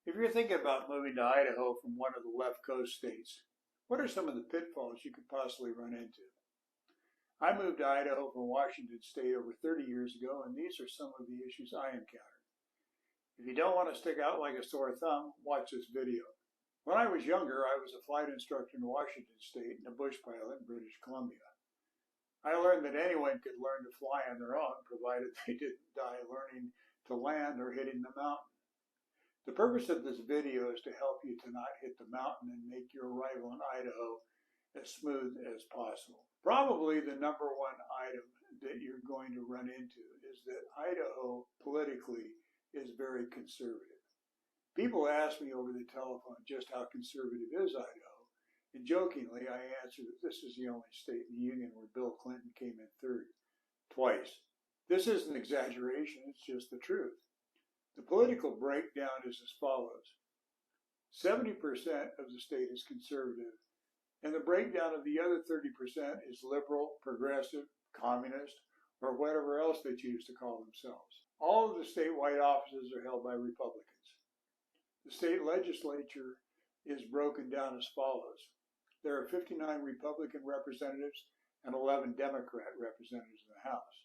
If you're thinking about moving to Idaho from one of the left coast states, what are some of the pitfalls you could possibly run into? I moved to Idaho from Washington State over 30 years ago, and these are some of the issues I encountered. If you don't want to stick out like a sore thumb, watch this video. When I was younger, I was a flight instructor in Washington State and a bush pilot in British Columbia. I learned that anyone could learn to fly on their own, provided they didn't die learning to land or hitting the mountain. The purpose of this video is to help you to not hit the mountain and make your arrival in Idaho as smooth as possible. Probably the number one item that you're going to run into is that Idaho politically is very conservative. People ask me over the telephone just how conservative is Idaho, and jokingly I answer that this is the only state in the Union where Bill Clinton came in third, twice. This isn't an exaggeration, it's just the truth. The political breakdown is as follows. 70% of the state is conservative, and the breakdown of the other 30% is liberal, progressive, communist, or whatever else they choose to call themselves. All of the statewide offices are held by Republicans. The state legislature is broken down as follows. There are 59 Republican representatives and 11 Democrat representatives in the House.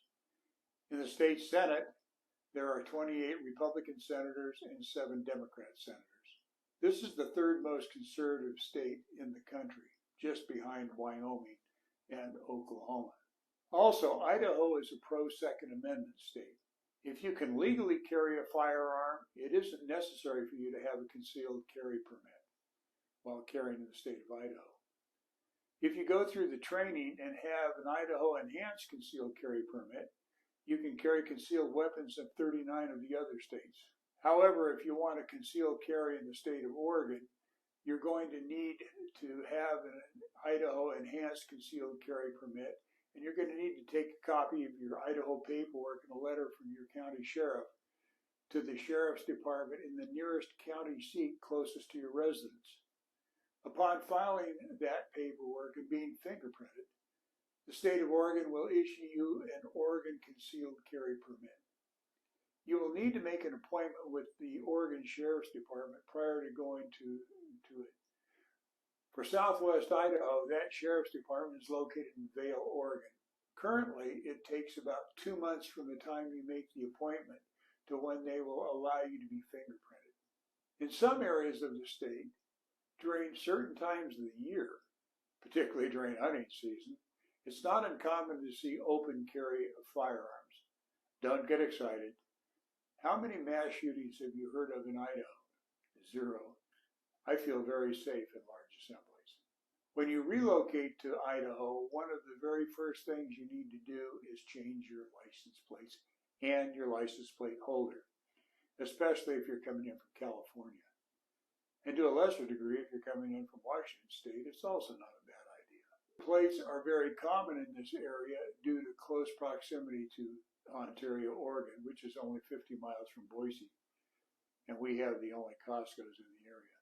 In the state Senate, there are 28 Republican senators and 7 Democrat senators. This is the third most conservative state in the country, just behind Wyoming and Oklahoma. Also, Idaho is a pro-Second Amendment state. If you can legally carry a firearm, it isn't necessary for you to have a concealed carry permit while carrying in the state of Idaho. If you go through the training and have an Idaho enhanced concealed carry permit, you can carry concealed weapons in 39 of the other states. However, if you want to concealed carry in the state of Oregon, you're going to need to have an Idaho enhanced concealed carry permit, and you're going to need to take a copy of your Idaho paperwork and a letter from your county sheriff to the sheriff's department in the nearest county seat closest to your residence. Upon filing that paperwork and being fingerprinted, the state of Oregon will issue you an Oregon concealed carry permit. You will need to make an appointment with the Oregon Sheriff's Department prior to going to it. For Southwest Idaho, that Sheriff's Department is located in Vail, Oregon. Currently, it takes about 2 months from the time you make the appointment to when they will allow you to be fingerprinted. In some areas of the state, during certain times of the year, particularly during hunting season, it's not uncommon to see open carry of firearms. Don't get excited. How many mass shootings have you heard of in Idaho? 0. I feel very safe in large assemblies. When you relocate to Idaho, one of the very first things you need to do is change your license plates and your license plate holder, especially if you're coming in from California. And to a lesser degree, if you're coming in from Washington State, it's also not a bad idea. Plates are very common in this area due to close proximity to Ontario, Oregon, which is only 50 miles from Boise, and we have the only Costco's in the area.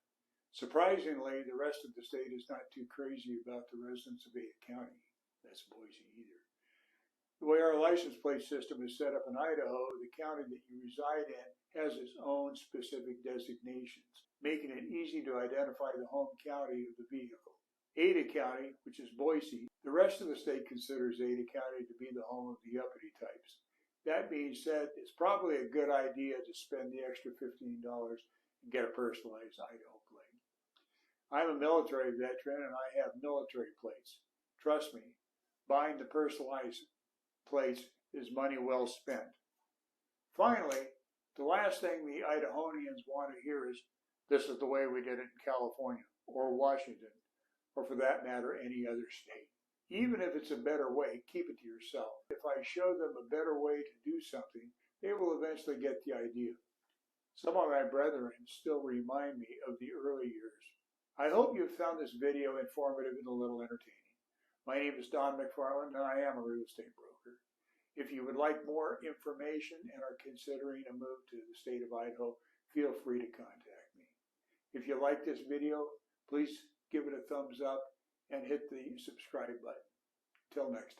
Surprisingly, the rest of the state is not too crazy about the residents of Ada County, that's Boise, either. The way our license plate system is set up in Idaho, the county that you reside in has its own specific designations, making it easy to identify the home county of the vehicle. Ada County, which is Boise, the rest of the state considers Ada County to be the home of the uppity types. That being said, it's probably a good idea to spend the extra $15 and get a personalized Idaho plate. I'm a military veteran and I have military plates. Trust me, buying the personalized plates is money well spent. Finally, the last thing the Idahoans want to hear is, this is the way we did it in California or Washington, or for that matter, any other state. Even if it's a better way, keep it to yourself. If I show them a better way to do something, they will eventually get the idea. Some of my brethren still remind me of the early years. I hope you found this video informative and a little entertaining. My name is Don McFarland and I am a real estate broker. If you would like more information and are considering a move to the state of Idaho, feel free to contact me. If you like this video, please give it a thumbs up and hit the subscribe button. Till next time.